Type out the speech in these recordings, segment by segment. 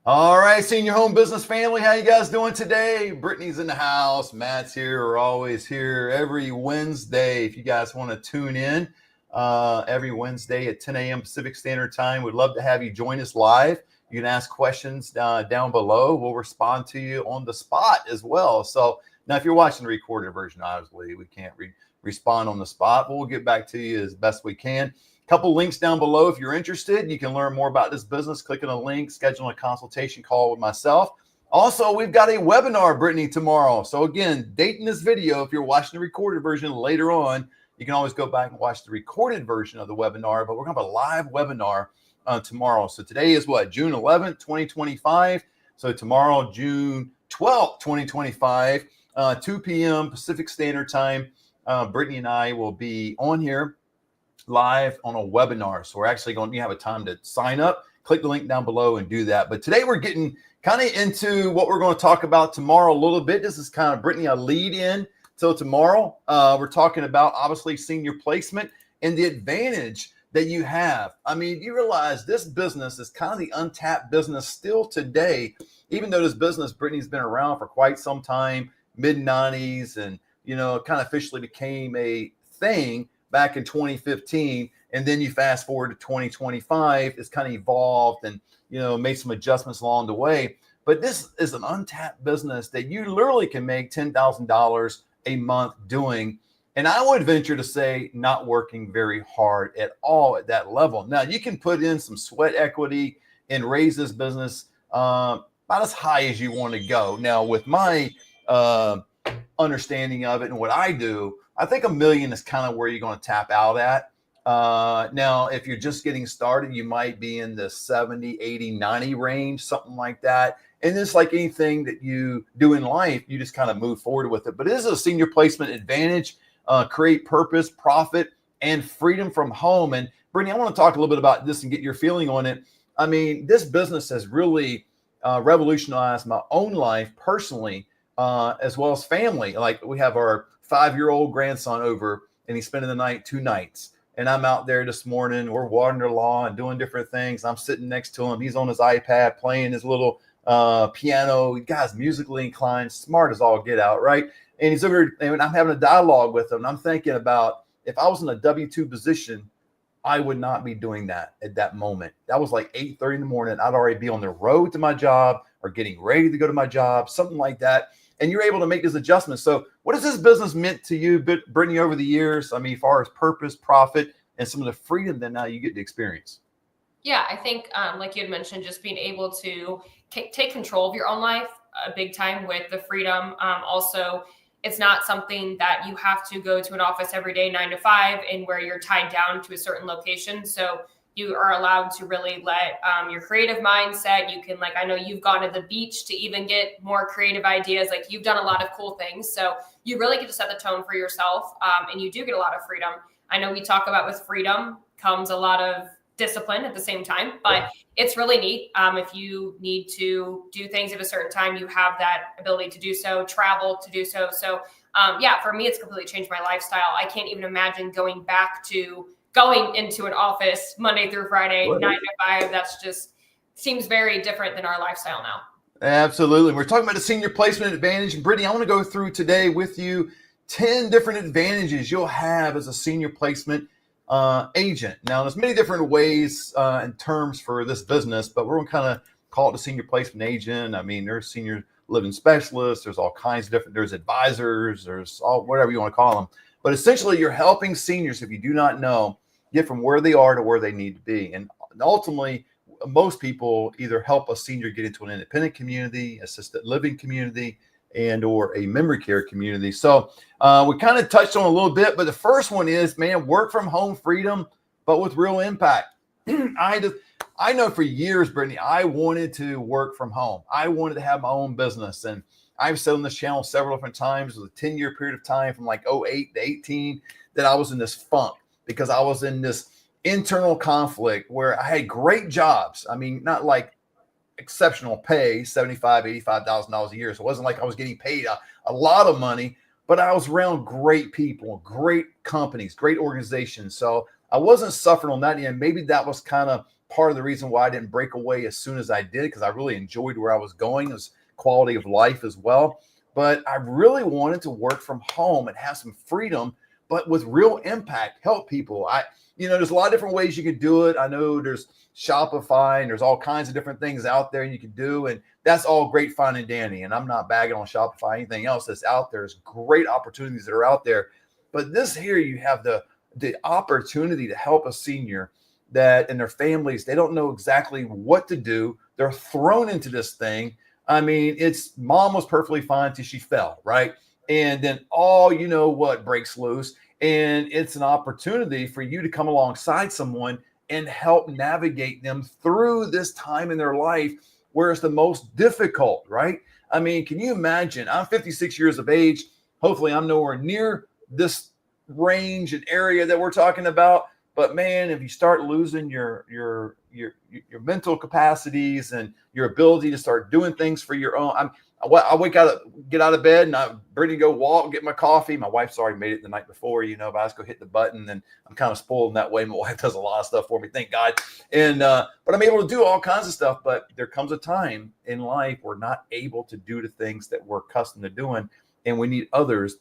All right, Senior Home Business family, how you guys doing today? Brittany's in the house. Matt's here. We're always here every Wednesday. If you guys want to tune in every Wednesday at 10 a.m. Pacific Standard Time, we'd love to have you join us live. You can ask questions down below. We'll respond to you on the spot as well. So now, if you're watching the recorded version, obviously we can't respond on the spot, but we'll get back to you as best we can. Couple links down below. If you're interested, you can learn more about this business. Click on a link, schedule a consultation call with myself. Also, we've got a webinar, Brittany, tomorrow. So again, dating this video, if you're watching the recorded version later on, you can always go back and watch the recorded version of the webinar, but we're going to have a live webinar tomorrow. So today is what, June 11th, 2025. So tomorrow, June 12th, 2025, 2 p.m. Pacific Standard Time, Brittany and I will be on here live on a webinar. So we're actually going to have a time to sign up. Click the link down below and do that. But today we're getting kind of into what we're going to talk about tomorrow a little bit. This is kind of, Brittany, a lead in till tomorrow. We're talking about obviously senior placement and the advantage that you have. I mean, you realize this business is kind of the untapped business still today, even though this business, Brittany's been around for quite some time, mid-90s, and, you know, kind of officially became a thing back in 2015, and then you fast forward to 2025, it's kind of evolved and, you know, made some adjustments along the way. But this is an untapped business that you literally can make $10,000 a month doing. And I would venture to say not working very hard at all at that level. Now, you can put in some sweat equity and raise this business about as high as you want to go. Now, with my understanding of it and what I do, I think $1 million is kind of where you're going to tap out at. Now, if you're just getting started, you might be in the 70, 80, 90 range, something like that. And it's like anything that you do in life, you just kind of move forward with it. But it is a senior placement advantage, create purpose, profit, and freedom from home. And Brittany, I want to talk a little bit about this and get your feeling on it. I mean, this business has really revolutionized my own life personally, as well as family. Like, we have our 5-year-old grandson over, and he's spending the night 2 nights. And I'm out there this morning. We're watering the lawn and doing different things. I'm sitting next to him. He's on his iPad playing his little piano. The guy's musically inclined, smart as all get out, right? And he's over, and I'm having a dialogue with him. And I'm thinking about, if I was in a W-2 position, I would not be doing that at that moment. That was like 8:30 in the morning. I'd already be on the road to my job or getting ready to go to my job, something like that. And you're able to make this adjustment. So what has this business meant to you, Brittany, over the years? I mean, as far as purpose, profit, and some of the freedom that now you get to experience. Yeah, I think like you had mentioned, just being able to take control of your own life big time with the freedom. Also, it's not something that you have to go to an office every day, 9 to 5, and where you're tied down to a certain location. So you are allowed to really let your creative mindset, you can, like, I know you've gone to the beach to even get more creative ideas. Like, you've done a lot of cool things. So you really get to set the tone for yourself, and you do get a lot of freedom. I know we talk about with freedom comes a lot of discipline at the same time, but it's really neat. If you need to do things at a certain time, you have that ability to do so, travel to do so. So yeah, for me, it's completely changed my lifestyle. I can't even imagine going into an office Monday through Friday, 9 to 5. That's just seems very different than our lifestyle now. Absolutely. We're talking about the senior placement advantage. And Brittany, I want to go through today with you 10 different advantages you'll have as a senior placement agent. Now, there's many different ways and terms for this business, but we're going to kind of call it a senior placement agent. I mean, there's senior living specialists. There's all kinds of different, there's advisors, there's all, whatever you want to call them. But essentially, you're helping seniors, if you do not know, get from where they are to where they need to be. And ultimately, most people either help a senior get into an independent community, assisted living community, and or a memory care community. So we kind of touched on a little bit, but the first one is, man, work from home freedom, but with real impact. I know for years, Brittany, I wanted to work from home. I wanted to have my own business. And I've said on this channel several different times, it was a 10-year period of time from like 08 to 18 that I was in this funk because I was in this internal conflict where I had great jobs. I mean, not like exceptional pay, $75,000, $85,000 a year. So it wasn't like I was getting paid a lot of money, but I was around great people, great companies, great organizations. So I wasn't suffering on that end. Maybe that was kind of part of the reason why I didn't break away as soon as I did, because I really enjoyed where I was going. It was quality of life as well. But I really wanted to work from home and have some freedom, but with real impact, help people. There's a lot of different ways you could do it. I know there's Shopify and there's all kinds of different things out there you can do. And that's all great, fine and dandy. And I'm not bagging on Shopify, anything else that's out there. There's great opportunities that are out there. But this here, you have the opportunity to help a senior that and their families, they don't know exactly what to do. They're thrown into this thing. I mean, mom was perfectly fine till she fell, right? And then what breaks loose. And it's an opportunity for you to come alongside someone and help navigate them through this time in their life where it's the most difficult, right? I mean, can you imagine? I'm 56 years of age. Hopefully I'm nowhere near this range and area that we're talking about. But man, if you start losing your mental capacities and your ability to start doing things for your own, I get out of bed and I'm ready to go walk, get my coffee. My wife's already made it the night before, but I just go hit the button, and I'm kind of spoiled in that way. My wife does a lot of stuff for me, thank God. And but I'm able to do all kinds of stuff. But there comes a time in life we're not able to do the things that we're accustomed to doing, and we need others.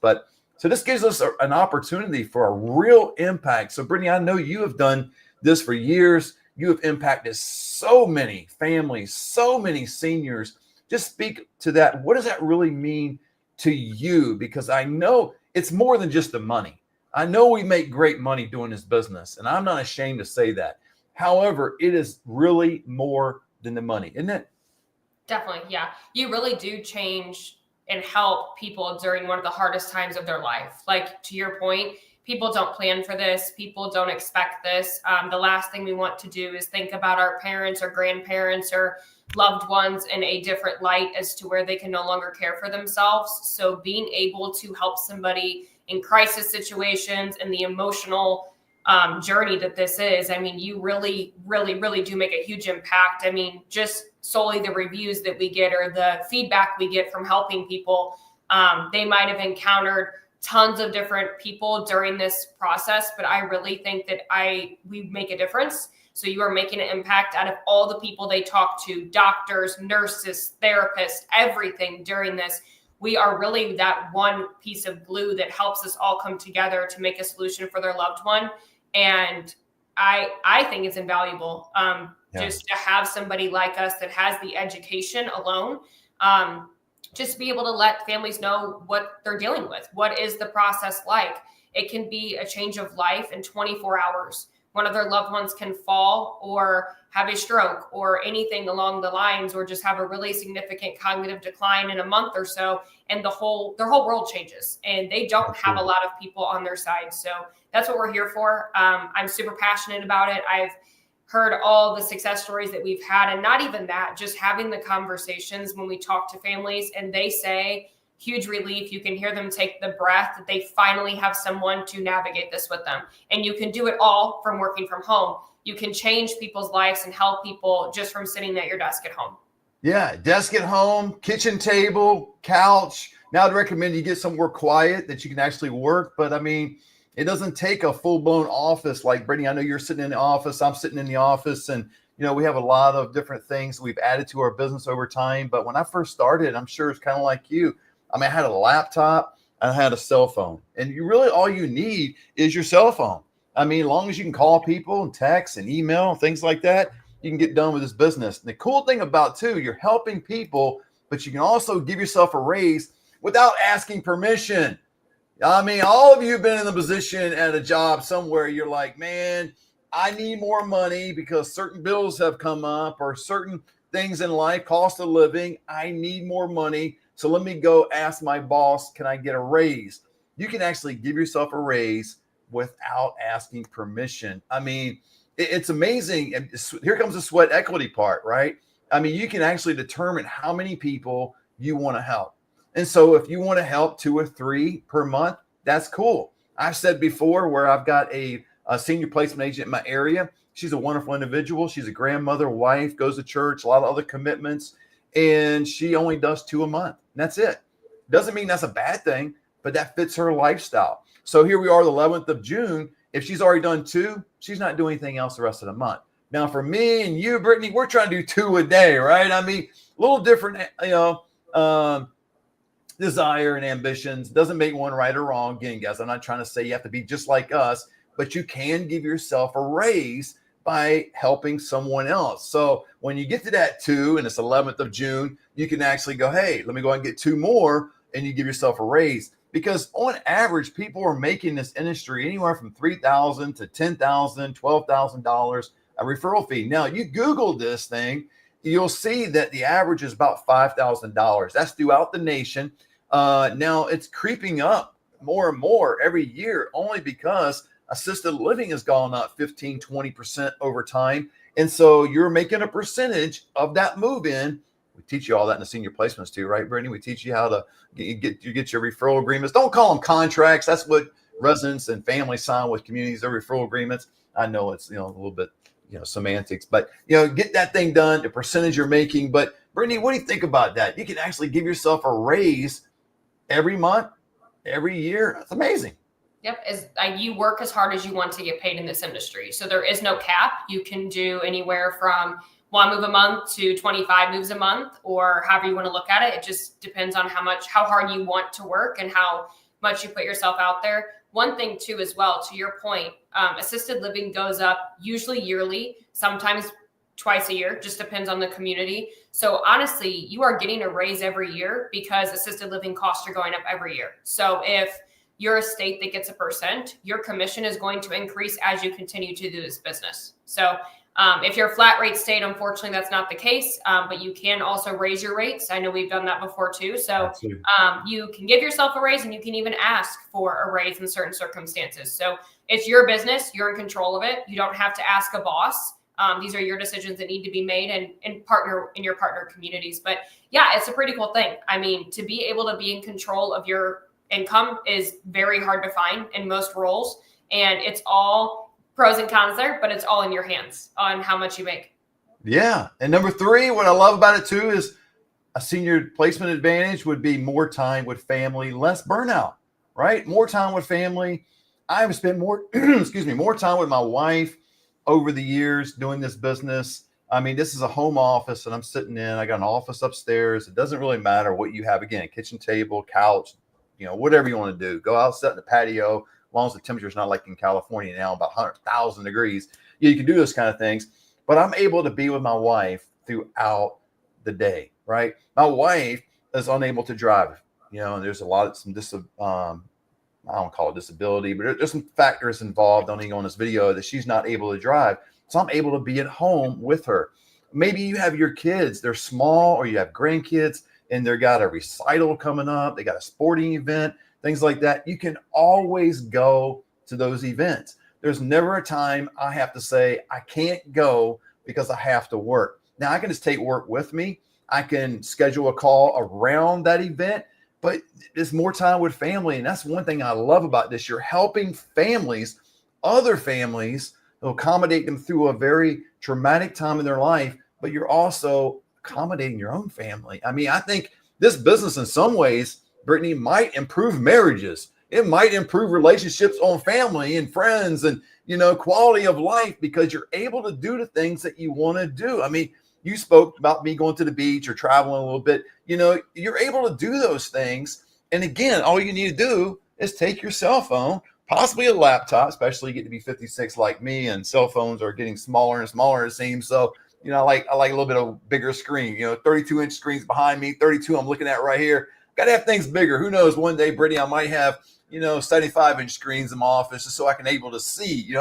So this gives us an opportunity for a real impact. So Brittney, I know you have done this for years. You have impacted so many families, so many seniors. Just speak to that. What does that really mean to you? Because I know it's more than just the money. I know we make great money doing this business, and I'm not ashamed to say that. However, it is really more than the money, isn't it? Definitely. Yeah. You really do change and help people during one of the hardest times of their life. Like, to your point, people don't plan for this. People don't expect this. The last thing we want to do is think about our parents or grandparents or loved ones in a different light as to where they can no longer care for themselves. So being able to help somebody in crisis situations and the emotional journey that this is, I mean, you really, really, really do make a huge impact. I mean, just solely the reviews that we get or the feedback we get from helping people, they might have encountered tons of different people during this process, but I really think that we make a difference. So you are making an impact out of all the people they talk to, doctors, nurses, therapists, everything during this. We are really that one piece of glue that helps us all come together to make a solution for their loved one. And I think it's invaluable just to have somebody like us that has the education alone, just be able to let families know what they're dealing with. What is the process like? It can be a change of life in 24 hours. One of their loved ones can fall or have a stroke or anything along the lines, or just have a really significant cognitive decline in a month or so, and their whole world changes, and they don't have a lot of people on their side. So that's what we're here for. I'm super passionate about it. I've heard all the success stories that we've had, and not even that, just having the conversations when we talk to families and they say, huge relief. You can hear them take the breath that they finally have someone to navigate this with them. And you can do it all from working from home. You can change people's lives and help people just from sitting at your desk at home. Yeah, desk at home, kitchen table, couch. Now I'd recommend you get somewhere quiet that you can actually work. But I mean, it doesn't take a full-blown office like Brittney. I know you're sitting in the office. I'm sitting in the office, and we have a lot of different things we've added to our business over time. But when I first started, I'm sure it's kind of like you. I mean, I had a laptop, I had a cell phone, and all you need is your cell phone. I mean, as long as you can call people and text and email and things like that, you can get done with this business. And the cool thing about too, you're helping people, but you can also give yourself a raise without asking permission. I mean, all of you have been in the position at a job somewhere. You're like, man, I need more money because certain bills have come up or certain things in life, cost of living. I need more money. So let me go ask my boss, can I get a raise? You can actually give yourself a raise without asking permission. I mean, it's amazing. And here comes the sweat equity part, right? I mean, you can actually determine how many people you want to help. And so if you want to help 2 or 3 per month, that's cool. I've said before where I've got a senior placement agent in my area. She's a wonderful individual. She's a grandmother, wife, goes to church, a lot of other commitments. And she only does 2 a month. And that's it. Doesn't mean that's a bad thing, but that fits her lifestyle. So here we are, the 11th of June. If she's already done 2, she's not doing anything else the rest of the month. Now, for me and you, Brittany, we're trying to do 2 a day, right? I mean, a little different, desire and ambitions doesn't make one right or wrong. Again, guys, I'm not trying to say you have to be just like us, but you can give yourself a raise by helping someone else. So when you get to that 2 and it's 11th of June, you can actually go, hey, let me go ahead and get 2 more, and you give yourself a raise. Because on average, people are making this industry anywhere from $3,000 to $10,000, $12,000 a referral fee. Now, you Google this thing, you'll see that the average is about $5,000. That's throughout the nation. Now it's creeping up more and more every year, only because assisted living has gone up 15, 20% over time. And so you're making a percentage of that move in. We teach you all that in the senior placements too, right, Brittany? We teach you how to get your referral agreements. Don't call them contracts. That's what residents and families sign with communities, their referral agreements. I know it's, a little bit, semantics, but, get that thing done, the percentage you're making. But Brittany, what do you think about that? You can actually give yourself a raise every month, every year. That's amazing. Yep. You work as hard as you want to get paid in this industry. So there is no cap. You can do anywhere from 1 move a month to 25 moves a month, or however you want to look at it. It just depends on how hard you want to work and how much you put yourself out there. One thing too, as well, to your point, assisted living goes up usually yearly, sometimes twice a year, just depends on the community. So honestly, you are getting a raise every year because assisted living costs are going up every year. So if you're a state that gets 1%, your commission is going to increase as you continue to do this business. So if you're a flat rate state, unfortunately, that's not the case, but you can also raise your rates. I know we've done that before too. So you can give yourself a raise, and you can even ask for a raise in certain circumstances. So it's your business. You're in control of it. You don't have to ask a boss. These are your decisions that need to be made and partner in your partner communities. But yeah, it's a pretty cool thing. I mean, to be able to be in control of your income is very hard to find in most roles. And it's all pros and cons there, but it's all in your hands on how much you make. Yeah. And number 3, what I love about it too is a senior placement advantage would be more time with family, less burnout, right? More time with family. I've spent more, more time with my wife over the years doing this business. I mean, this is a home office and I'm sitting in, I got an office upstairs. It doesn't really matter what you have. Again, kitchen table, couch, whatever you want to do. Go out, sit in the patio, as long as the temperature is not like in California now, about 100,000 degrees. Yeah, you can do those kind of things. But I'm able to be with my wife throughout the day, right? My wife is unable to drive, and there's I don't call it disability, but there's some factors involved on this video that she's not able to drive. So I'm able to be at home with her. Maybe you have your kids, they're small, or you have grandkids and they've got a recital coming up. They got a sporting event, things like that. You can always go to those events. There's never a time I have to say, I can't go because I have to work. Now I can just take work with me. I can schedule a call around that event, but it's more time with family. And that's one thing I love about this. You're helping families, other families, accommodate them through a very traumatic time in their life, but you're also accommodating your own family. I mean, I think this business in some ways, Brittany, might improve marriages. It might improve relationships on family and friends and, quality of life, because you're able to do the things that you want to do. I mean, you spoke about me going to the beach or traveling a little bit. You're able to do those things. And again, all you need to do is take your cell phone, possibly a laptop, especially you get to be 56 like me, and cell phones are getting smaller and smaller, it seems. So, I like a little bit of bigger screen, 32-inch screens behind me, 32 I'm looking at right here. Got to have things bigger. Who knows, one day, Brittany, I might have, 75-inch screens in my office just so I can able to see,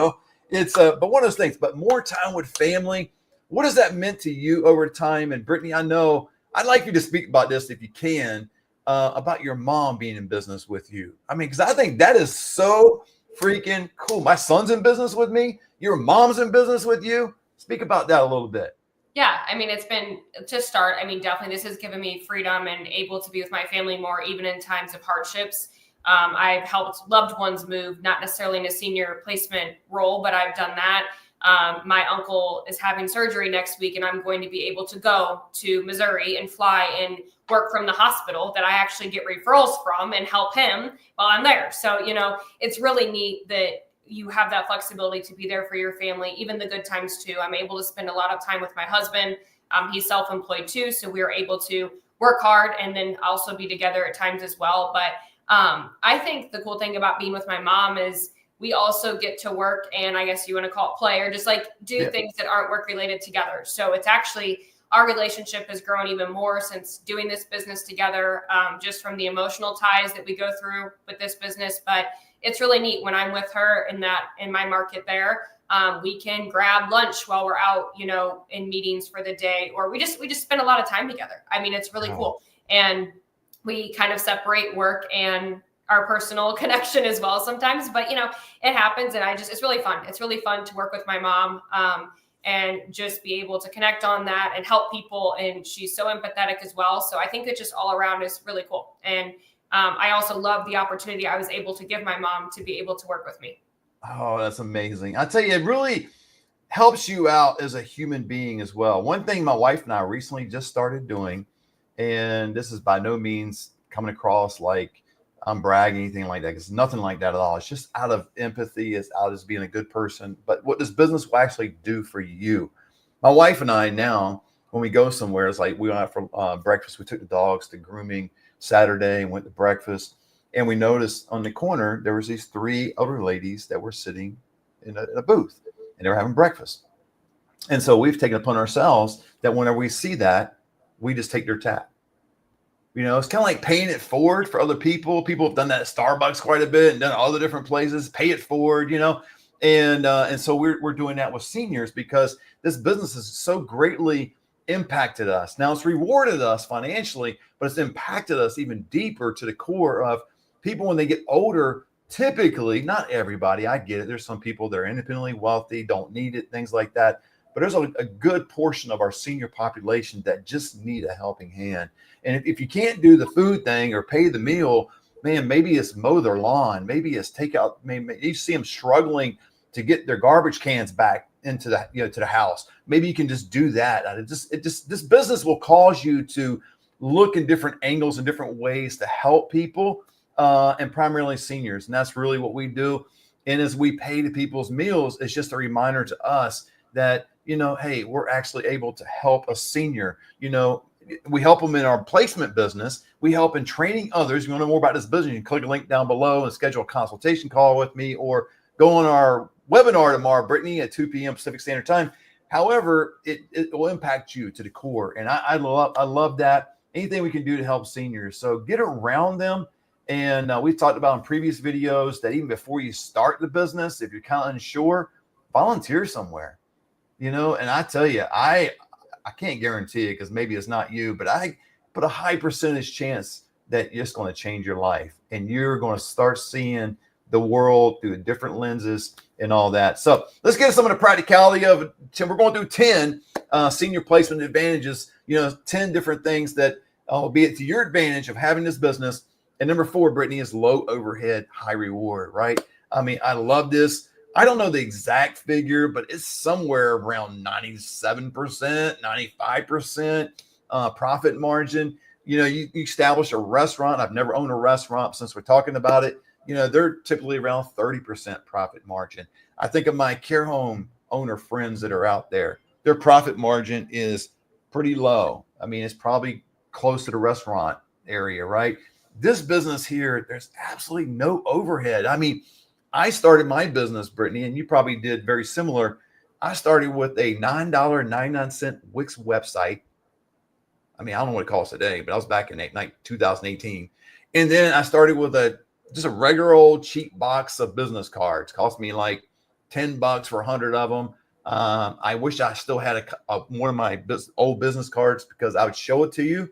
it's but one of those things. But more time with family, what has that meant to you over time? And Brittany, I know I'd like you to speak about this if you can, about your mom being in business with you. I mean, because I think that is so freaking cool. My son's in business with me. Your mom's in business with you. Speak about that a little bit. Yeah, I mean, it's been to start. I mean, definitely this has given me freedom and able to be with my family more, even in times of hardships. I've helped loved ones move, not necessarily in a senior placement role, but I've done that. My uncle is having surgery next week, and I'm going to be able to go to Missouri and fly and work from the hospital that I actually get referrals from and help him while I'm there. So, it's really neat that you have that flexibility to be there for your family, even the good times too. I'm able to spend a lot of time with my husband. He's self-employed too, so we are able to work hard and then also be together at times as well. But I think the cool thing about being with my mom is we also get to work, and I guess you want to call it play, or just like do things that aren't work related together. So it's actually, our relationship has grown even more since doing this business together, just from the emotional ties that we go through with this business. But it's really neat when I'm with her in my market there. We can grab lunch while we're out, in meetings for the day, or we just spend a lot of time together. I mean, it's really cool. And we kind of separate work and our personal connection as well sometimes, but it happens. And it's really fun. It's really fun to work with my mom, and just be able to connect on that and help people. And she's so empathetic as well. So I think it just all around is really cool. And I also love the opportunity I was able to give my mom to be able to work with me. Oh, that's amazing. I tell you, it really helps you out as a human being as well. One thing my wife and I recently just started doing, and this is by no means coming across like I'm bragging, anything like that. It's nothing like that at all. It's just out of empathy, it's out of being a good person. But what this business will actually do for you. My wife and I now, when we go somewhere, it's like we went out for breakfast. We took the dogs to grooming Saturday and went to breakfast. And we noticed on the corner, there was these 3 older ladies that were sitting in a booth, and they were having breakfast. And so we've taken it upon ourselves that whenever we see that, we just take their tab. It's kind of like paying it forward for other people. People have done that at Starbucks quite a bit and done other different places, pay it forward, and so we're doing that with seniors because this business has so greatly impacted us. Now it's rewarded us financially, but it's impacted us even deeper to the core of people when they get older. Typically, not everybody, I get it. There's some people that are independently wealthy, don't need it, things like that. But there's a good portion of our senior population that just need a helping hand. And if you can't do the food thing or pay the meal, man, maybe it's mow their lawn, maybe it's take out. Maybe you see them struggling to get their garbage cans back into the to the house. Maybe you can just do that. This business will cause you to look in different angles and different ways to help people, and primarily seniors. And that's really what we do. And as we pay the people's meals, it's just a reminder to us that hey, we're actually able to help a senior. We help them in our placement business. We help in training others. If you want to know more about this business, you can click a link down below and schedule a consultation call with me, or go on our webinar tomorrow, Brittney, at 2 p.m. Pacific Standard Time. However, it will impact you to the core. And I love that. Anything we can do to help seniors. So get around them. And we've talked about in previous videos that even before you start the business, if you're kind of unsure, volunteer somewhere. And I tell you, I can't guarantee it because maybe it's not you, but I put a high percentage chance that it's going to change your life and you're going to start seeing the world through different lenses and all that. So let's get some of the practicality of it. We're going through 10 senior placement advantages, 10 different things that will be to your advantage of having this business. And number 4, Brittney, is low overhead, high reward, right? I mean, I love this. I don't know the exact figure, but it's somewhere around 97%, 95% profit margin. You establish a restaurant. I've never owned a restaurant. Since we're talking about it, they're typically around 30% profit margin. I think of my care home owner friends that are out there, their profit margin is pretty low. I mean, it's probably close to the restaurant area, right? This business here, there's absolutely no overhead. I mean, I started my business, Brittney, and you probably did very similar. I started with a $9.99 Wix website. I mean, I don't know what it costs today, but I was back in 2018. And then I started with just a regular old cheap box of business cards. Cost me like $10 for 100 of them. I wish I still had one of my old business cards because I would show it to you.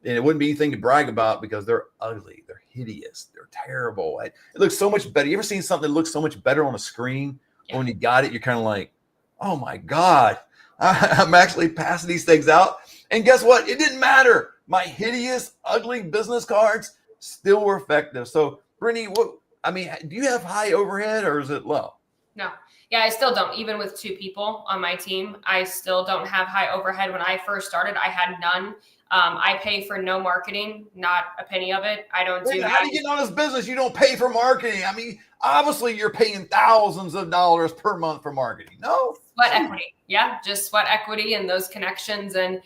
And it wouldn't be anything to brag about because they're ugly. They're hideous. They're terrible. It looks so much better. You ever seen something that looks so much better on a screen? Yeah. When you got it, you're kind of like, oh my God, I'm actually passing these things out. And guess what? It didn't matter. My hideous, ugly business cards still were effective. So Brittney, do you have high overhead or is it low? No, Yeah, I still don't. Even with 2 people on my team, I still don't have high overhead. When I first started, I had none. I pay for no marketing, not a penny of it. I don't do. How do you get on this business? You don't pay for marketing. I mean, obviously you're paying thousands of dollars per month for marketing. No? Sweat equity. Yeah, just sweat equity and those connections. And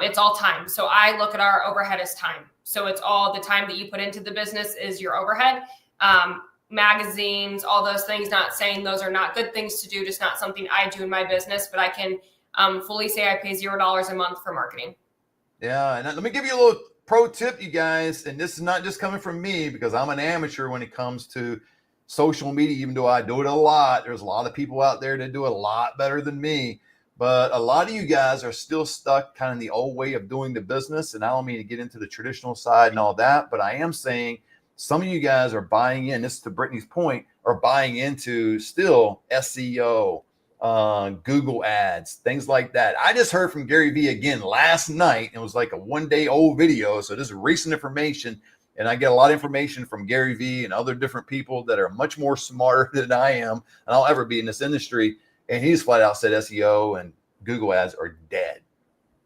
it's all time. So I look at our overhead as time. So it's all the time that you put into the business is your overhead. Magazines, all those things, not saying those are not good things to do, just not something I do in my business, but I can fully say I pay $0 a month for marketing. Yeah. And let me give you a little pro tip, you guys. And this is not just coming from me because I'm an amateur when it comes to social media, even though I do it a lot. There's a lot of people out there that do it a lot better than me. But a lot of you guys are still stuck kind of in the old way of doing the business. And I don't mean to get into the traditional side and all that, but I am saying some of you guys are buying in, this is to Brittney's point, are buying into still SEO, Google ads, things like that. I just heard from Gary Vee again last night. It was like a 1-day old video. So this is recent information. And I get a lot of information from Gary Vee and other different people that are much more smarter than I am, and I'll ever be in this industry. And he just flat out said SEO and Google ads are dead.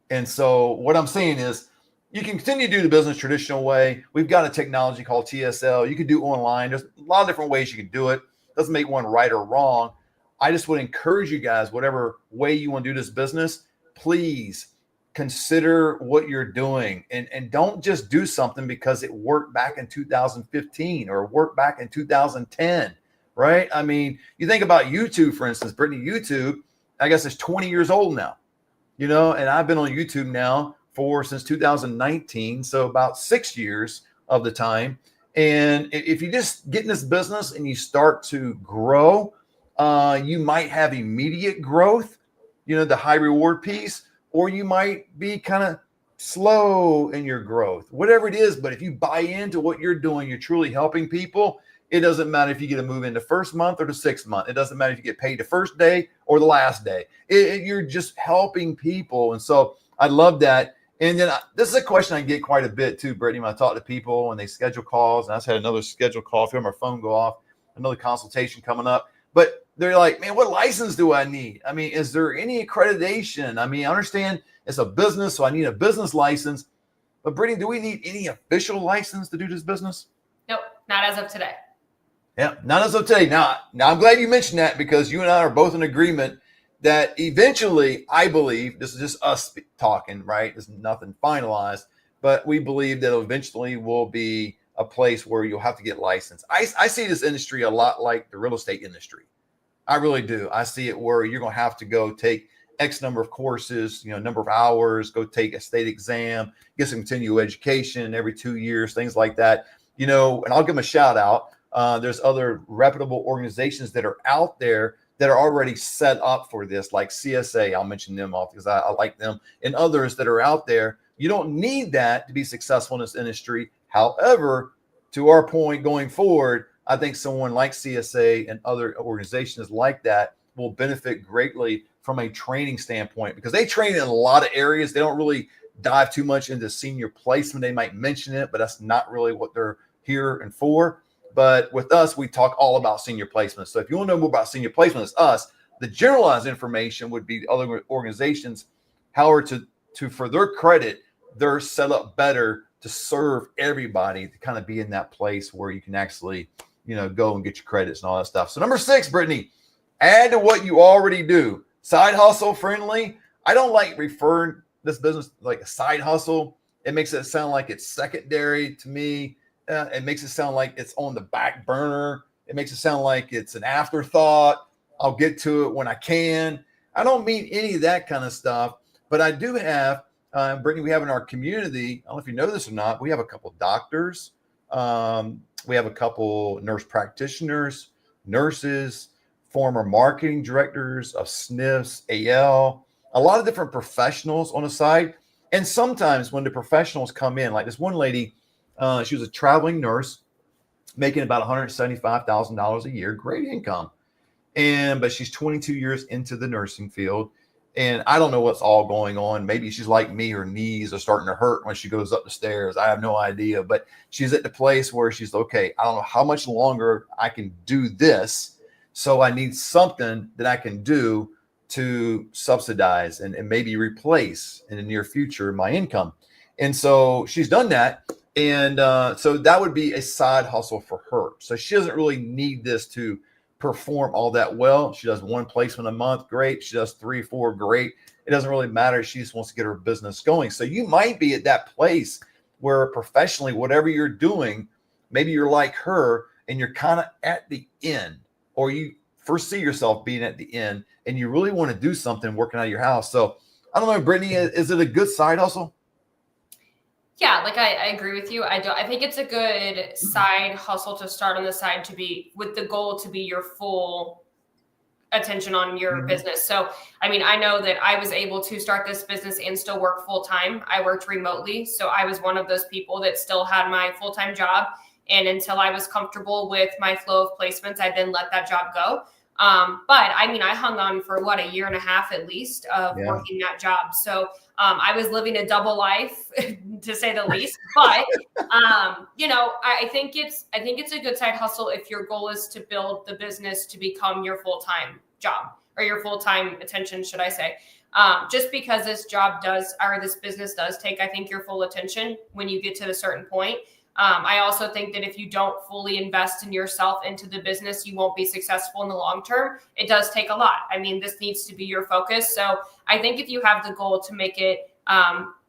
And so what I'm saying is you can continue to do the business traditional way. We've got a technology called TSL. You can do online. There's a lot of different ways you can do it. Doesn't make one right or wrong. I just would encourage you guys, whatever way you want to do this business, please consider what you're doing and don't just do something because it worked back in 2015 or worked back in 2010, right? I mean, you think about YouTube, for instance, Brittney, YouTube, I guess it's 20 years old now, and I've been on YouTube now since 2019. So about 6 years of the time. And if you just get in this business and you start to grow, you might have immediate growth, the high reward piece, or you might be kind of slow in your growth, whatever it is. But if you buy into what you're doing, you're truly helping people. It doesn't matter if you get to move in the first month or the 6th month. It doesn't matter if you get paid the first day or the last day. You're just helping people. And so I love that. And then this is a question I get quite a bit too, Brittney, when I talk to people and they schedule calls. And I just had another scheduled call, feel my phone go off, another consultation coming up. But they're like, man, what license do I need? I mean, is there any accreditation? I mean, I understand it's a business, so I need a business license. But Brittney, do we need any official license to do this business? Nope, not as of today. Yeah, not as of today. Now I'm glad you mentioned that because you and I are both in agreement that eventually, I believe, this is just us talking, right? There's nothing finalized, but we believe that eventually will be a place where you'll have to get licensed. I see this industry a lot like the real estate industry. I really do. I see it where you're going to have to go take X number of courses, number of hours, go take a state exam, get some continual education every 2 years, things like that. And I'll give them a shout out. There's other reputable organizations that are out there that are already set up for this, like CSA. I'll mention them off because I like them, and others that are out there. You don't need that to be successful in this industry. However, to our point going forward, I think someone like CSA and other organizations like that will benefit greatly from a training standpoint because they train in a lot of areas. They don't really dive too much into senior placement. They might mention it, but that's not really what they're here and for. But with us, we talk all about senior placement. So if you want to know more about senior placement, it's us. The generalized information would be other organizations. However, for their credit, they're set up better to serve everybody, to kind of be in that place where you can actually, go and get your credits and all that stuff. So number 6, Brittney, add to what you already do. Side hustle friendly. I don't like referring this business like a side hustle. It makes it sound like it's secondary to me. It makes it sound like it's on the back burner. It makes it sound like it's an afterthought. I'll get to it when I can. I don't mean any of that kind of stuff, but I do have, Brittney, we have in our community, I don't know if you know this or not, we have a couple doctors. We have a couple nurse practitioners, nurses, former marketing directors of SNFs, AL, a lot of different professionals on the side. And sometimes when the professionals come in, like this one lady, she was a traveling nurse making about $175,000 a year, great income. But she's 22 years into the nursing field. And I don't know what's all going on. Maybe she's like me, her knees are starting to hurt when she goes up the stairs. I have no idea, but she's at the place where she's okay. I don't know how much longer I can do this. So I need something that I can do to subsidize and maybe replace in the near future my income. And so she's done that. And so that would be a side hustle for her. So she doesn't really need this to perform all that well. She does one placement a month, great. She does 3, 4, great. It doesn't really matter. She just wants to get her business going. So you might be at that place where professionally, whatever you're doing, maybe you're like her and you're kind of at the end, or you foresee yourself being at the end and you really want to do something working out of your house. So I don't know, Brittney, is it a good side hustle? Yeah, like I agree with you. I think it's a good side hustle to start on the side, to be with the goal to be your full attention on your business. So, I mean, I know that I was able to start this business and still work full time. I worked remotely. So I was one of those people that still had my full-time job. And until I was comfortable with my flow of placements, I then let that job go. But I mean, I hung on for a year and a half at least of working that job. So I was living a double life to say the least, but I think it's a good side hustle if your goal is to build the business to become your full-time job, or your full-time attention, should I say. Just because this business does take, I think, your full attention when you get to a certain point. I also think that if you don't fully invest in yourself into the business, you won't be successful in the long term. It does take a lot. I mean, this needs to be your focus. So I think if you have the goal to make it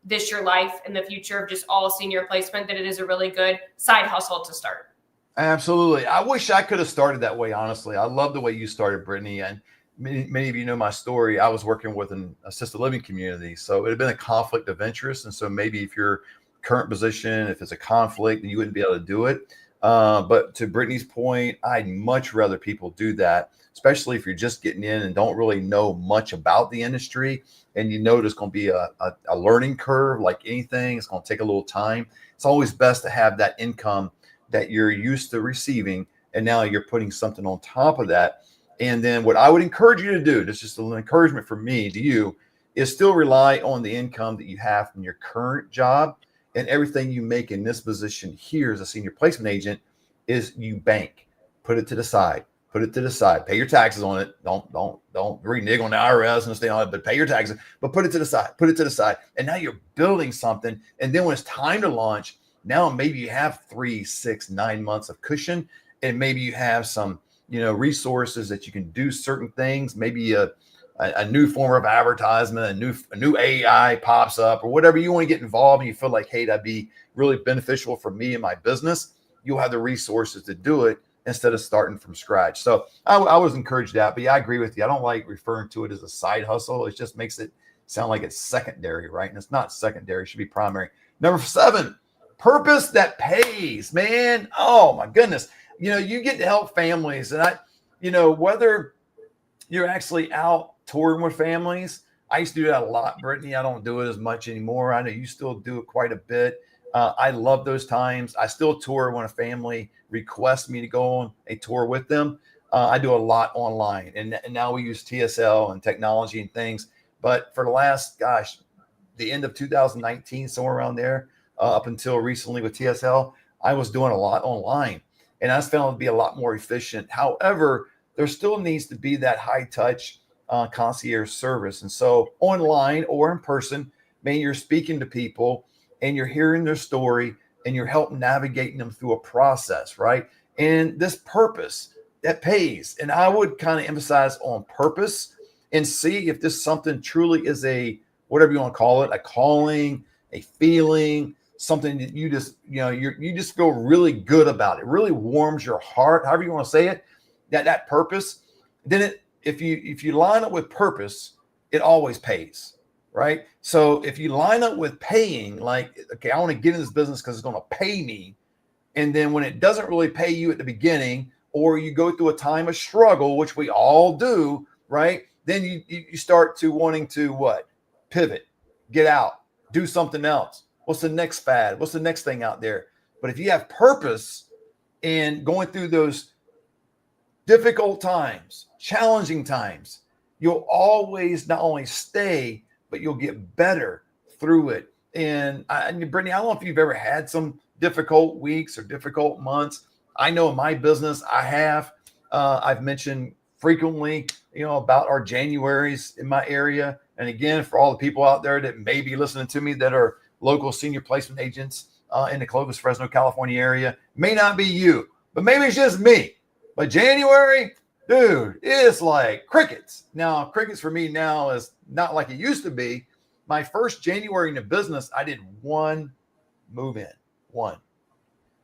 this your life in the future of just all senior placement, that it is a really good side hustle to start. Absolutely. I wish I could have started that way, honestly. I love the way you started, Brittney. And many of you know my story. I was working with an assisted living community. So it had been a conflict of interest. And so maybe if you're current position, if it's a conflict, then you wouldn't be able to do it. But to Brittney's point, I'd much rather people do that, especially if you're just getting in and don't really know much about the industry. And you know there's going to be a learning curve like anything. It's going to take a little time. It's always best to have that income that you're used to receiving, and now you're putting something on top of that. And then what I would encourage you to do, this is just an encouragement from me to you, is still rely on the income that you have from your current job. And everything you make in this position here as a senior placement agent is you bank, put it to the side, pay your taxes on it. Don't renege on the IRS and stay on it, but pay your taxes, but put it to the side. And now you're building something. And then when it's time to launch, now maybe you have 3, 6, 9 months of cushion, and maybe you have some, resources that you can do certain things. Maybe a new form of advertisement, a new AI pops up, or whatever you want to get involved, and you feel like, hey, that'd be really beneficial for me and my business. You'll have the resources to do it instead of starting from scratch. So I was encouraged that, but yeah, I agree with you. I don't like referring to it as a side hustle. It just makes it sound like it's secondary, right? And it's not secondary. It should be primary. Number 7, purpose that pays, man. Oh my goodness. You get to help families, and whether you're actually out touring with families. I used to do that a lot, Brittney. I don't do it as much anymore. I know you still do it quite a bit. I love those times. I still tour when a family requests me to go on a tour with them. I do a lot online, and now we use TSL and technology and things. But for the last, the end of 2019, somewhere around there, up until recently with TSL, I was doing a lot online, and I found it to be a lot more efficient. However, there still needs to be that high touch concierge service. And so online or in person, man, you're speaking to people and you're hearing their story and you're helping navigating them through a process, right? And this purpose that pays. And I would kind of emphasize on purpose and see if this something truly is a, whatever you want to call it, a calling, a feeling, something that you just, you just feel really good about. It really warms your heart, however you want to say it, that purpose. Then if you line up with purpose, it always pays, right? So if you line up with paying, like, okay, I want to get in this business because it's going to pay me. And then when it doesn't really pay you at the beginning, or you go through a time of struggle, which we all do, right? Then you start to wanting to what? Pivot, get out, do something else. What's the next fad? What's the next thing out there? But if you have purpose and going through those difficult times, challenging times, you'll always not only stay, but you'll get better through it. And Brittney, I don't know if you've ever had some difficult weeks or difficult months. I know in my business I have, I've mentioned frequently, about our Januaries in my area. And again, for all the people out there that may be listening to me that are local senior placement agents in the Clovis, Fresno, California area, may not be you, but maybe it's just me. But January, dude, it's like crickets. Now, crickets for me now is not like it used to be. My first January in the business, I did one move in, one.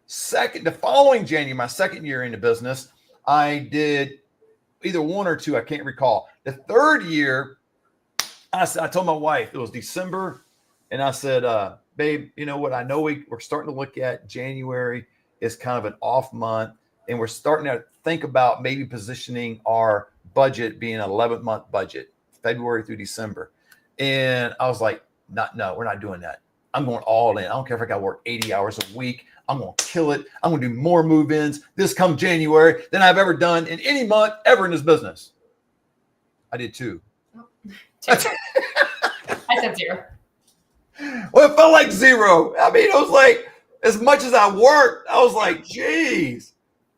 The following January, my second year in the business, I did either one or two. I can't recall. The third year, I told my wife, it was December, and I said, babe, you know what? I know we're starting to look at January is kind of an off month, and we're starting to think about maybe positioning our budget being an 11-month budget, February through December. And I was like, no, we're not doing that. I'm going all in. I don't care if I got to work 80 hours a week. I'm going to kill it. I'm going to do more move-ins this come January than I've ever done in any month ever in this business. I did two. I said zero. Well, it felt like zero. I mean, it was like, as much as I worked, I was like, geez.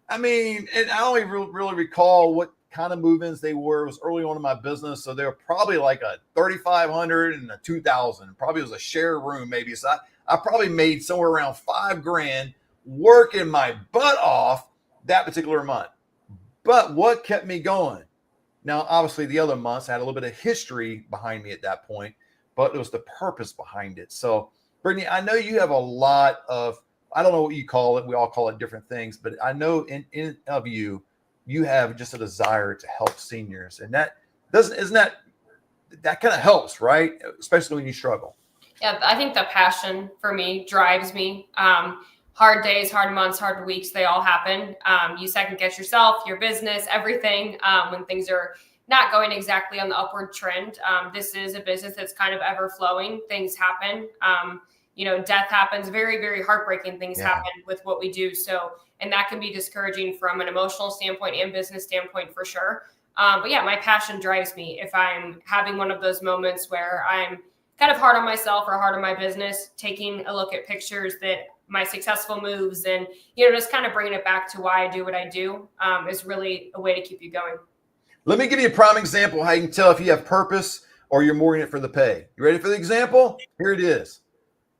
I mean, and I don't even really recall what kind of move-ins they were. It was early on in my business, so they were probably like a 3,500 and a 2,000. Probably was a share room maybe. So I probably made somewhere around $5,000 working my butt off that particular month. But what kept me going? Now, obviously, the other months I had a little bit of history behind me at that point, but it was the purpose behind it. So, Brittney, I know you have a lot of, I don't know what you call it. We all call it different things, but I know in of you have just a desire to help seniors, and that kind of helps, right? Especially when you struggle. Yeah, I think the passion for me drives me. Hard days, hard months, hard weeks, they all happen. You second guess yourself, your business, everything when things are not going exactly on the upward trend. This is a business that's kind of ever flowing. Things happen. Death happens. Very, very heartbreaking things happen with what we do. So, and that can be discouraging from an emotional standpoint and business standpoint for sure. But yeah, my passion drives me. If I'm having one of those moments where I'm kind of hard on myself or hard on my business, taking a look at pictures that my successful moves and, just kind of bringing it back to why I do what I do is really a way to keep you going. Let me give you a prime example how you can tell if you have purpose or you're more in it for the pay. You ready for the example? Here it is.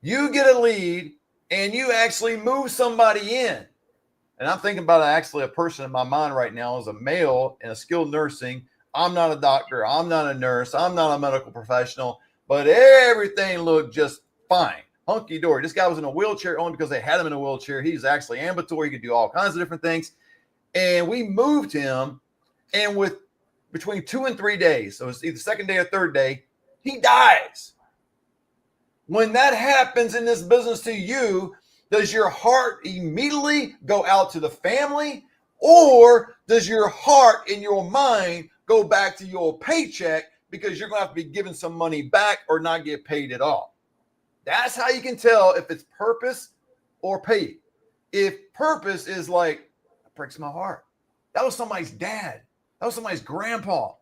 You get a lead and you actually move somebody in. And I'm thinking about actually a person in my mind right now as a male in a skilled nursing. I'm not a doctor. I'm not a nurse. I'm not a medical professional, but everything looked just fine. Hunky dory. This guy was in a wheelchair only because they had him in a wheelchair. He's actually ambulatory. He could do all kinds of different things. And we moved him, and with between 2 and 3 days, so it's either second day or third day, he dies. When that happens in this business to you, does your heart immediately go out to the family, or does your heart and your mind go back to your paycheck because you're going to have to be giving some money back or not get paid at all? That's how you can tell if it's purpose or pay. If purpose is like, it breaks my heart. That was somebody's dad. That was somebody's grandpa.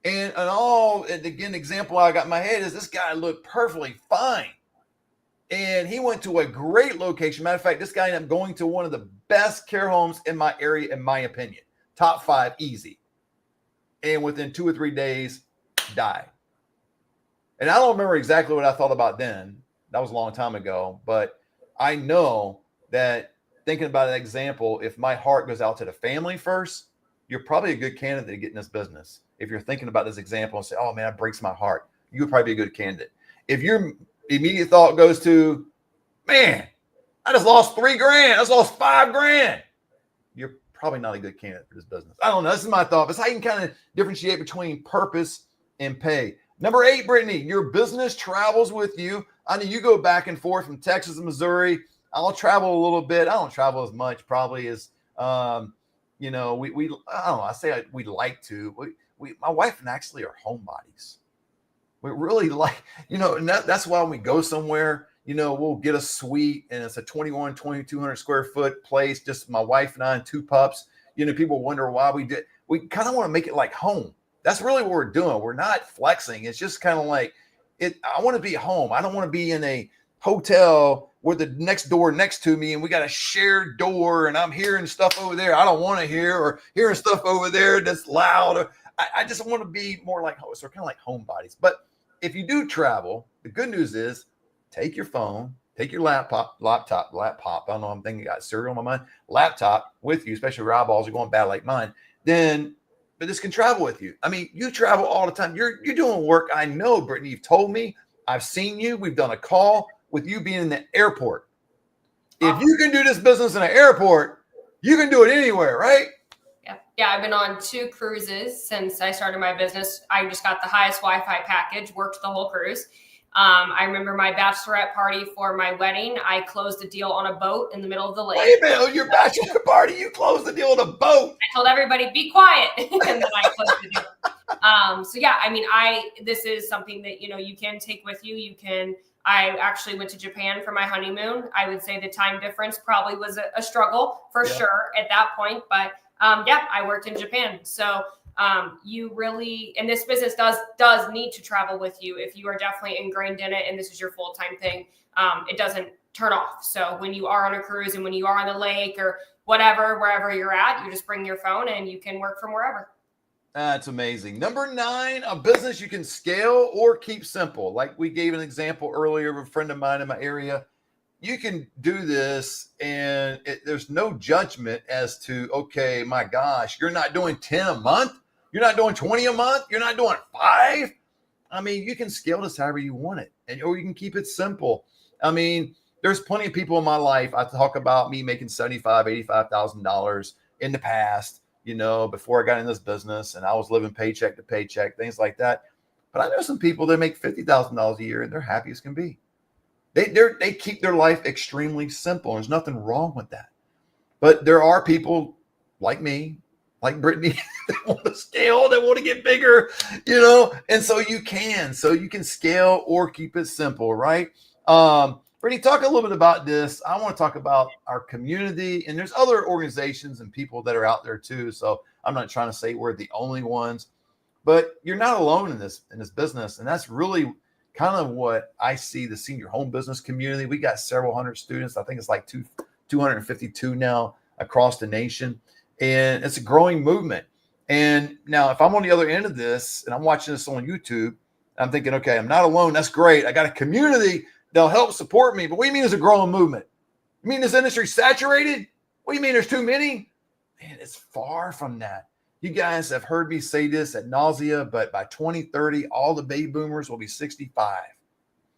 And again, the example I got in my head is this guy looked perfectly fine. And he went to a great location. Matter of fact, this guy ended up going to one of the best care homes in my area, in my opinion. Top 5, easy. And within 2 or 3 days, died. And I don't remember exactly what I thought about then. That was a long time ago. But I know that thinking about an example, if my heart goes out to the family first, you're probably a good candidate to get in this business. If you're thinking about this example and say, oh man, that breaks my heart, you would probably be a good candidate. If your immediate thought goes to, man, I just lost $3,000, I just lost $5,000, you're probably not a good candidate for this business. I don't know. This is my thought. It's how you can kind of differentiate between purpose and pay. Number 8, Brittney, your business travels with you. I know you go back and forth from Texas to Missouri. I'll travel a little bit. I don't travel as much probably as, I don't know. I say we like to. My wife and I actually are homebodies. We really like, and that's why when we go somewhere, we'll get a suite and it's a 2,200 square foot place, just my wife and I and 2 pups. People wonder why we kind of want to make it like home. That's really what we're doing. We're not flexing. It's just kind of like I want to be home. I don't want to be in a hotel with the next door next to me and we got a shared door and I'm hearing stuff over there I don't want to hear, or hearing stuff over there that's loud. Or I just want to be more like hosts, or kind of like homebodies. But if you do travel, the good news is take your phone, take your laptop. I don't know, I'm thinking I got cereal in my mind. Laptop with you, especially if your eyeballs are going bad like mine. But this can travel with you. I mean, you travel all the time. You're doing work. I know, Brittney, you've told me. I've seen you. We've done a call with you being in the airport. If you can do this business in an airport, you can do it anywhere, right? Yeah, I've been on 2 cruises since I started my business. I just got the highest Wi-Fi package, worked the whole cruise. I remember my bachelorette party for my wedding. I closed a deal on a boat in the middle of the lake. Wait a minute, your bachelorette party, you closed the deal on a boat. I told everybody, be quiet. And then I closed the deal. So yeah, I mean, this is something that, you can take with you. I actually went to Japan for my honeymoon. I would say the time difference probably was a struggle for sure at that point. But I worked in Japan. So you really, and this business does need to travel with you. If you are definitely ingrained in it and this is your full-time thing, it doesn't turn off. So when you are on a cruise and when you are on the lake or whatever, wherever you're at, you just bring your phone and you can work from wherever. That's amazing. Number 9, a business you can scale or keep simple. Like we gave an example earlier of a friend of mine in my area. You can do this and there's no judgment as to, okay, my gosh, you're not doing 10 a month. You're not doing 20 a month. You're not doing 5. I mean, you can scale this however you want it, or you can keep it simple. I mean, there's plenty of people in my life. I talk about me making $75,000, $85,000 in the past, before I got in this business, and I was living paycheck to paycheck, things like that. But I know some people that make $50,000 a year and they're happy as can be. They keep their life extremely simple. There's nothing wrong with that. But there are people like me, like Brittney, that want to scale, that want to get bigger, and so you can scale or keep it simple, right? Brittney, talk a little bit about this. I want to talk about our community, and there's other organizations and people that are out there too. So I'm not trying to say we're the only ones, but you're not alone in this business. And that's really kind of what I see the senior home business community. We got several hundred students. I think it's like 252 now across the nation. And it's a growing movement. And now if I'm on the other end of this and I'm watching this on YouTube, I'm thinking, okay, I'm not alone. That's great. I got a community that'll help support me. But what do you mean there's a growing movement? You mean this industry's saturated? What do you mean there's too many? Man, it's far from that. You guys have heard me say this ad nauseam, but by 2030, all the baby boomers will be 65.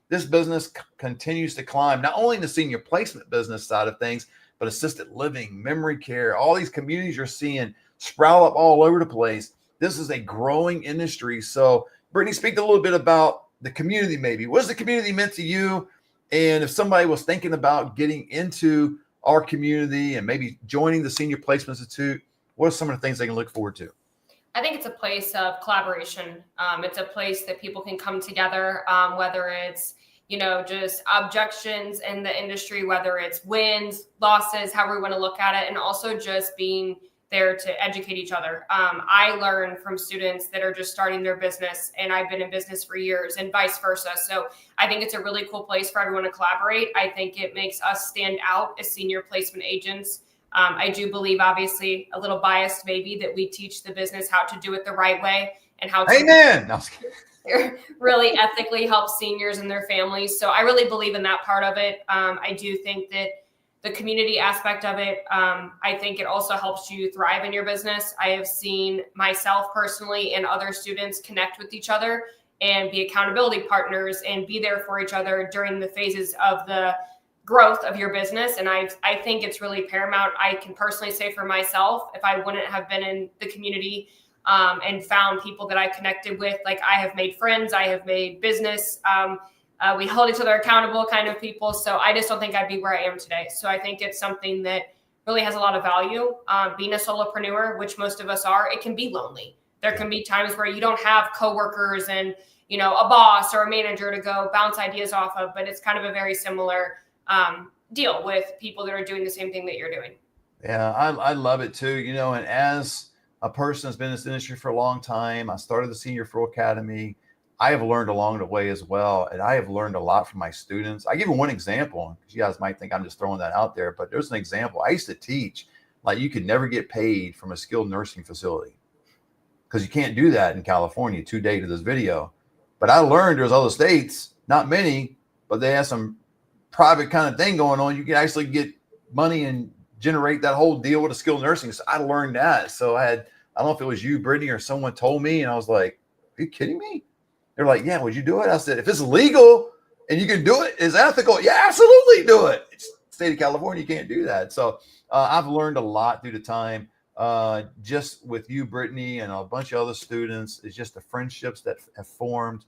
This business continues to climb, not only in the senior placement business side of things, but assisted living, memory care, all these communities you're seeing sprout up all over the place. This is a growing industry. So, Brittney, speak a little bit about the community maybe. What has the community meant to you? And if somebody was thinking about getting into our community and maybe joining the Senior Placement Institute, what are some of the things they can look forward to? I think it's a place of collaboration. It's a place that people can come together, whether it's, just objections in the industry, whether it's wins, losses, however we want to look at it, and also just being there to educate each other. I learn from students that are just starting their business, and I've been in business for years and vice versa. So I think it's a really cool place for everyone to collaborate. I think it makes us stand out as senior placement agents. I do believe, obviously, a little biased maybe, that we teach the business how to do it the right way and how to really ethically help seniors and their families. So I really believe in that part of it. I do think that the community aspect of it, I think it also helps you thrive in your business. I have seen myself personally and other students connect with each other and be accountability partners and be there for each other during the phases of the growth of your business. And I think it's really paramount. I can personally say for myself, if I wouldn't have been in the community and found people that I connected with, like I have made friends, I have made business, we hold each other accountable kind of people. So I just don't think I'd be where I am today. So I think it's something that really has a lot of value. Being a solopreneur, which most of us are, it can be lonely. There can be times where you don't have coworkers and, a boss or a manager to go bounce ideas off of, but it's kind of a very similar deal with people that are doing the same thing that you're doing. Yeah, I love it too. And as a person that's been in this industry for a long time, I started the Senior Pro Academy I have learned along the way as well. And I have learned a lot from my students. I give you one example, because you guys might think I'm just throwing that out there, but there's an example. I used to teach like you could never get paid from a skilled nursing facility, because you can't do that in California to date of this video. But I learned there's other states, not many, but they have some private kind of thing going on. You can actually get money and generate that whole deal with a skilled nursing. So I learned that. So I don't know if it was you, Brittney, or someone told me, and I was like, are you kidding me? They're like, yeah, would you do it? I said, if it's legal and you can do it, it's ethical. Yeah, absolutely do it. It's state of California, you can't do that. So I've learned a lot through the time, just with you, Brittney, and a bunch of other students. It's just the friendships that have formed.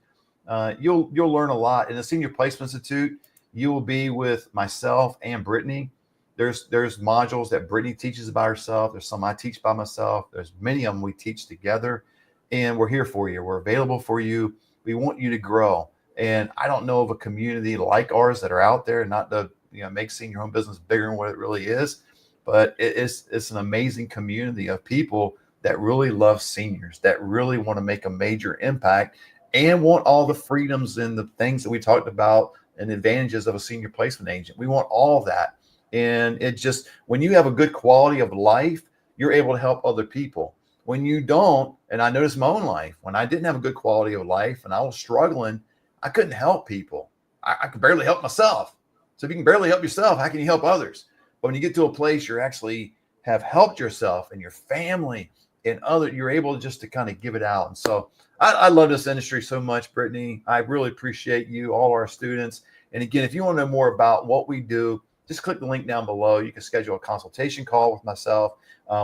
You'll learn a lot. In the Senior Placement Institute, you will be with myself and Brittney. There's modules that Brittney teaches by herself. There's some I teach by myself. There's many of them we teach together, and we're here for you. We're available for you. We want you to grow. And I don't know of a community like ours that are out there, not to make senior home business bigger than what it really is, but it's an amazing community of people that really love seniors, that really want to make a major impact and want all the freedoms and the things that we talked about and advantages of a senior placement agent. We want all of that. And it just, when you have a good quality of life, you're able to help other people. When you don't, and I noticed my own life, when I didn't have a good quality of life and I was struggling, I couldn't help people. I could barely help myself. So if you can barely help yourself, how can you help others? But when you get to a place you're actually have helped yourself and your family and you're able just to kind of give it out. And so I love this industry so much, Brittney. I really appreciate you, all our students. And again, if you want to know more about what we do, just click the link down below. You can schedule a consultation call with myself.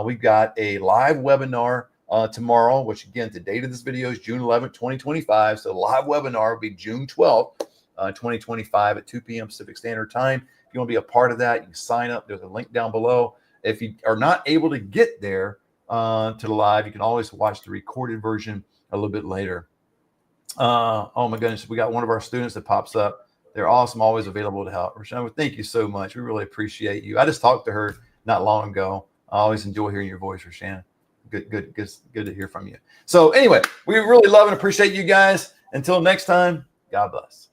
We've got a live webinar tomorrow, which again, the date of this video is June 11th, 2025. So the live webinar will be June 12th, 2025 at 2 p.m. Pacific Standard Time. If you want to be a part of that, you can sign up. There's a link down below. If you are not able to get there to the live, you can always watch the recorded version a little bit later. Oh my goodness, we got one of our students that pops up. They're awesome, always available to help. Rashawn, thank you so much. We really appreciate you. I just talked to her not long ago. I always enjoy hearing your voice, Rashawn. Good to hear from you. So anyway, we really love and appreciate you guys. Until next time, God bless.